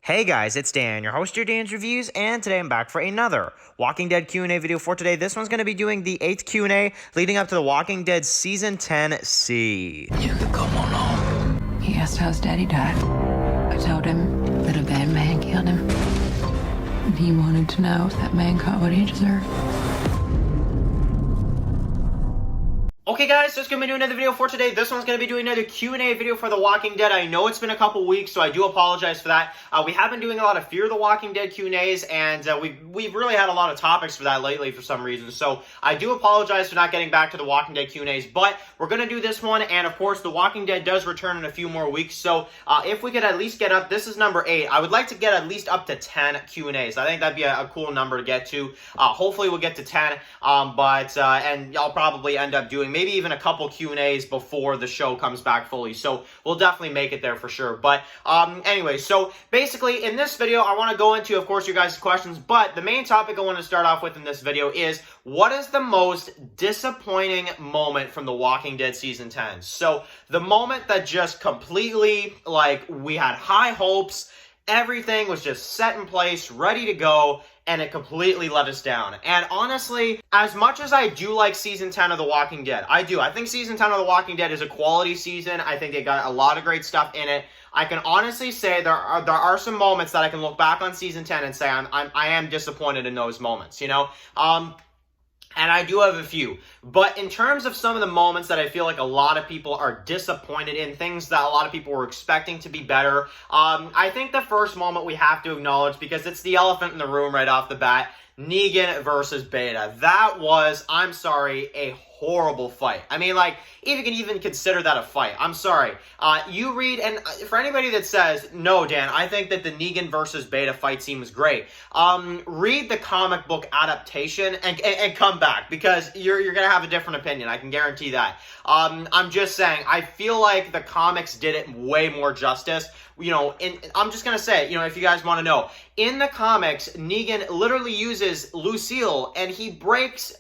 Hey guys, it's Dan, your host of Dan's Reviews, and today I'm back for another Walking Dead Q&A video for today. This one's going to be doing the 8th Q&A leading up to the Walking Dead Season 10C. You could come on home. He asked how his daddy died. I told him that a bad man killed him. And he wanted to know if that man got what he deserved. Okay guys, so it's going to be doing another video for today. This one's going to be doing another Q&A video for The Walking Dead. I know it's been a couple weeks, so I do apologize for that. We have been doing a lot of Fear the Walking Dead Q&As, and we've really had a lot of topics for that lately for some reason. So I do apologize for not getting back to the Walking Dead Q&As, but we're going to do this one, and of course, The Walking Dead does return in a few more weeks. So if we could at least get up, this is number 8. I would like to get at least up to 10 Q&As. I think that'd be a cool number to get to. Hopefully we'll get to 10, and I'll probably end up doing maybe even a couple Q&As before the show comes back fully, so we'll definitely make it there for sure. But anyway, so basically in this video I want to go into, of course, your guys' questions, but the main topic I want to start off with in this video is what is the most disappointing moment from The Walking Dead Season 10? So the moment that just completely, like, we had high hopes, everything was just set in place, ready to go, and it completely let us down. And honestly, as much as I do like Season 10 of The Walking Dead, I do. I think Season 10 of The Walking Dead is a quality season. I think they got a lot of great stuff in it. I can honestly say there are some moments that I can look back on Season 10 and say I am disappointed in those moments, you know? And I do have a few. But in terms of some of the moments that I feel like a lot of people are disappointed in, things that a lot of people were expecting to be better, I think the first moment we have to acknowledge, because it's the elephant in the room right off the bat, Negan versus Beta. That was, I'm sorry, a horrible fight. I mean, like, if you can even consider that a fight, I'm sorry. You read, and for anybody that says, no, Dan, I think that the Negan versus Beta fight scene was great, read the comic book adaptation and come back, because you're going to have a different opinion. I can guarantee that. I'm just saying, I feel like the comics did it way more justice. You know, I'm just going to say, you know, if you guys want to know, in the comics, Negan literally uses Lucille, and he breaks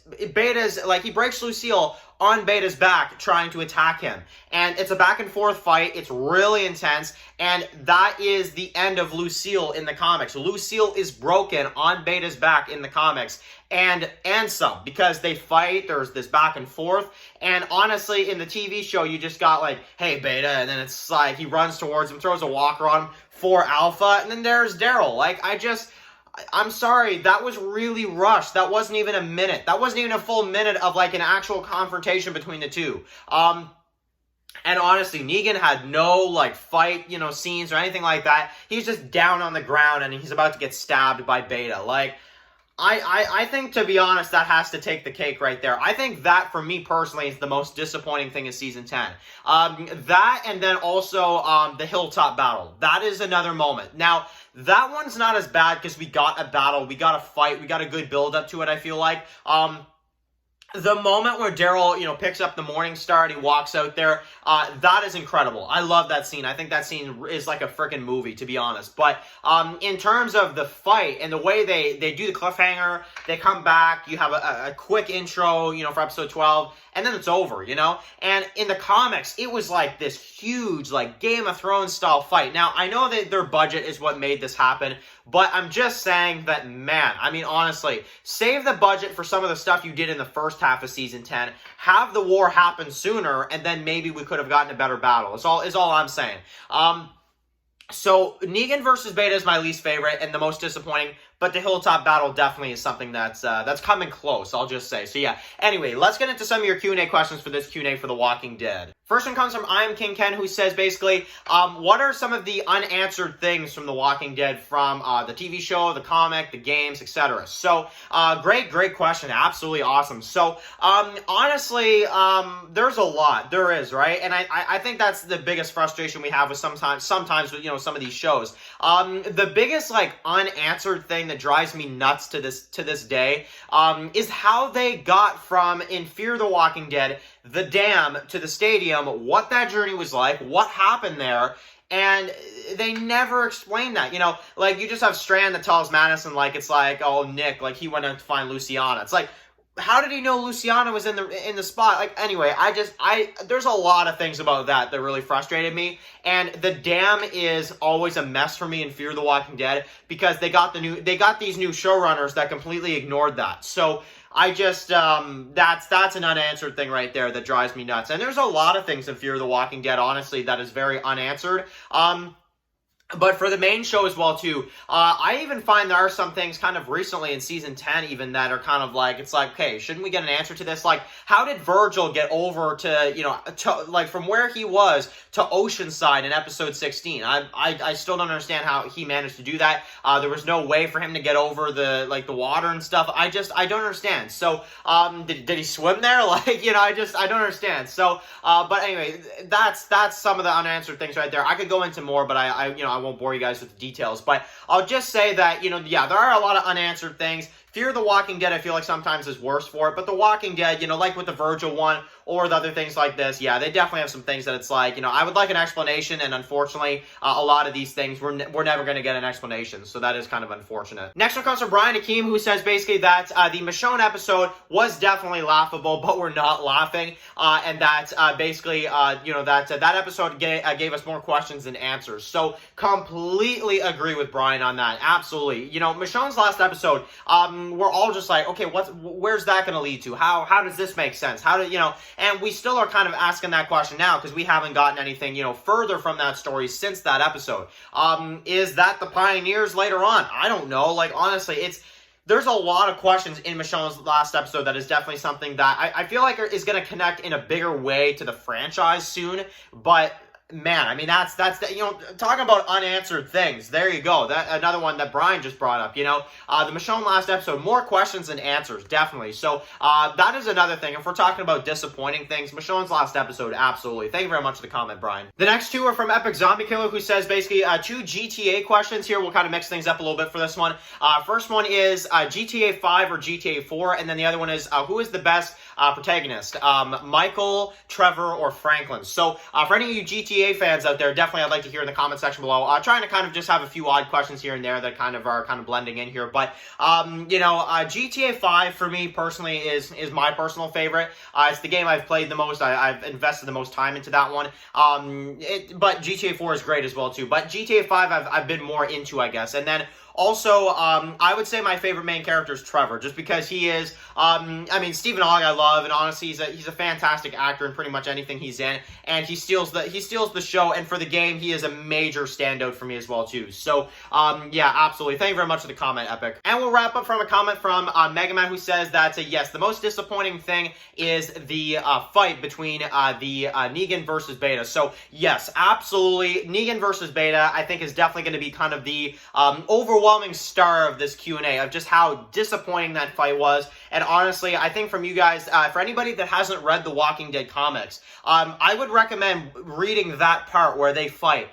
Lucille on Beta's back trying to attack him. And it's a back and forth fight. It's really intense. And that is the end of Lucille in the comics. Lucille is broken on Beta's back in the comics. And some, because they fight, there's this back and forth. And honestly, in the TV show, you just got like, hey, Beta, and then it's like, he runs towards him, throws a walker on him for Alpha, and then there's Daryl. Like, I'm sorry, that was really rushed. That wasn't even a minute. That wasn't even a full minute of like an actual confrontation between the two. And honestly, Negan had no, like, fight, you know, scenes or anything like that. He's just down on the ground and he's about to get stabbed by Beta. Like, I think, to be honest, that has to take the cake right there. I think that, for me personally, is the most disappointing thing in Season 10. That, and then also the Hilltop battle. That is another moment. Now, that one's not as bad because we got a battle, we got a fight, we got a good build-up to it, I feel like. The moment where Daryl, you know, picks up the Morning Star and he walks out there, that is incredible. I love that scene. I think that scene is like a freaking movie, to be honest. But in terms of the fight and the way they do the cliffhanger, they come back, you have a quick intro, you know, for episode 12, and then it's over, you know? And in the comics, it was like this huge, like, Game of Thrones style fight. Now, I know that their budget is what made this happen, but I'm just saying that, man, I mean, honestly, save the budget for some of the stuff you did in the first half of Season 10, have the war happen sooner, and then maybe we could have gotten a better battle, is all I'm saying. So, Negan versus Beta is my least favorite and the most disappointing, but the Hilltop battle definitely is something that's coming close, I'll just say. So yeah, anyway, let's get into some of your Q&A questions for this Q&A for The Walking Dead. First one comes from I Am King Ken, who says basically, what are some of the unanswered things from The Walking Dead from the TV show, the comic, the games, etc.? So, great question. Absolutely awesome. So, honestly, there's a lot. There is, right? And I think that's the biggest frustration we have with sometimes with, you know, some of these shows. The biggest, like, unanswered thing that drives me nuts to this day is how they got from, in Fear the Walking Dead, the dam to the stadium, what that journey was like, what happened there, and they never explain that. You know, like, you just have Strand that tells Madison, like, it's like, oh, Nick, like, he went out to find Luciana. It's like, how did he know Luciana was in the spot? Like, anyway, there's a lot of things about that really frustrated me. And the dam is always a mess for me in Fear the Walking Dead, because they got these new showrunners that completely ignored that. So I just, that's an unanswered thing right there that drives me nuts. And there's a lot of things in Fear the Walking Dead, honestly, that is very unanswered. But for the main show as well, too, I even find there are some things kind of recently in Season 10 even that are kind of like, it's like, okay, shouldn't we get an answer to this? Like, how did Virgil get over to, you know, like from where he was to Oceanside in episode 16? I still don't understand how he managed to do that. There was no way for him to get over the water and stuff. I don't understand. So, did he swim there? Like, you know, I don't understand. So, but anyway, that's some of the unanswered things right there. I could go into more, but I won't bore you guys with the details, but I'll just say that, you know, yeah, there are a lot of unanswered things. Fear the Walking Dead, I feel like sometimes is worse for it, but The Walking Dead, you know, like with the Virgil one, or the other things like this, yeah, they definitely have some things that it's like, you know, I would like an explanation, and unfortunately, a lot of these things, we're never going to get an explanation, so that is kind of unfortunate. Next one comes from Brian Akeem, who says basically that the Michonne episode was definitely laughable, but we're not laughing, and that basically, you know, that episode gave us more questions than answers. So, completely agree with Brian on that, absolutely. You know, Michonne's last episode, we're all just like, okay, where's that going to lead to? How does this make sense? How do, you know, and we still are kind of asking that question now because we haven't gotten anything, you know, further from that story since that episode. Is that the Pioneers later on? I don't know. Like, honestly, there's a lot of questions in Michonne's last episode that is definitely something that I feel like is going to connect in a bigger way to the franchise soon, but man, I mean, that's you know, talking about unanswered things. There you go. That another one that Brian just brought up. You know, the Michonne last episode, more questions than answers, definitely. So that is another thing. If we're talking about disappointing things, Michonne's last episode, absolutely. Thank you very much for the comment, Brian. The next two are from Epic Zombie Killer, who says basically 2 GTA questions here. We'll kind of mix things up a little bit for this one. First one is GTA 5 or GTA 4, and then the other one is who is the best protagonist, Michael, Trevor, or Franklin? So for any of you GTA fans out there, definitely I'd like to hear in the comment section below. Trying to kind of just have a few odd questions here and there that kind of are blending in here, but you know, GTA 5 for me personally is my personal favorite. It's the game I've played the most. I've invested the most time into that one. But GTA 4 is great as well too. But GTA 5 I've been more into, I guess. And then also, I would say my favorite main character is Trevor, just because he is, I mean, Stephen Ogg I love, and honestly, he's a fantastic actor in pretty much anything he's in, and he steals the show, and for the game, he is a major standout for me as well, too. So, yeah, absolutely. Thank you very much for the comment, Epic. And we'll wrap up from a comment from Mega Man, who says that, yes, the most disappointing thing is the fight between the Negan versus Beta. So, yes, absolutely, Negan versus Beta, I think, is definitely going to be kind of the overwhelming star of this Q&A of just how disappointing that fight was. And honestly, I think from you guys, for anybody that hasn't read the Walking Dead comics, I would recommend reading that part where they fight.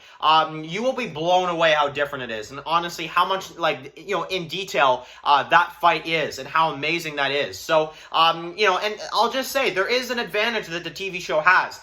You will be blown away how different it is, and honestly, how much, like, you know, in detail that fight is, and how amazing that is. So, you know, and I'll just say, there is an advantage that the TV show has.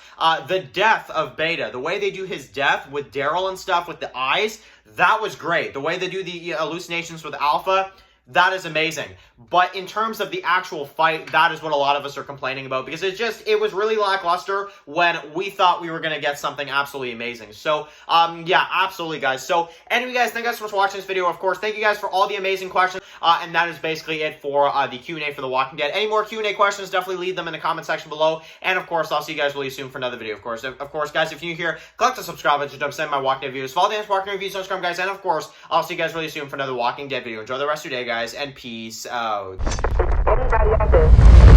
The death of Beta, the way they do his death with Daryl and stuff, with the eyes, that was great. The way they do the hallucinations with Alpha, that is amazing. But in terms of the actual fight, that is what a lot of us are complaining about, because it was really lackluster when we thought we were going to get something absolutely amazing. So, yeah, absolutely, guys. So, anyway, guys, thank you guys so much for watching this video. Of course, thank you guys for all the amazing questions, and that is basically it for the Q&A for The Walking Dead. Any more Q&A questions, definitely leave them in the comment section below, and of course, I'll see you guys really soon for another video, of course. Of course, guys, if you're new here, click the subscribe button to send my Walking Dead videos. Follow the Walking Dead Reviews on Instagram, guys, and of course, I'll see you guys really soon for another Walking Dead video. Enjoy the rest of your day, guys, and peace out. Anybody out there?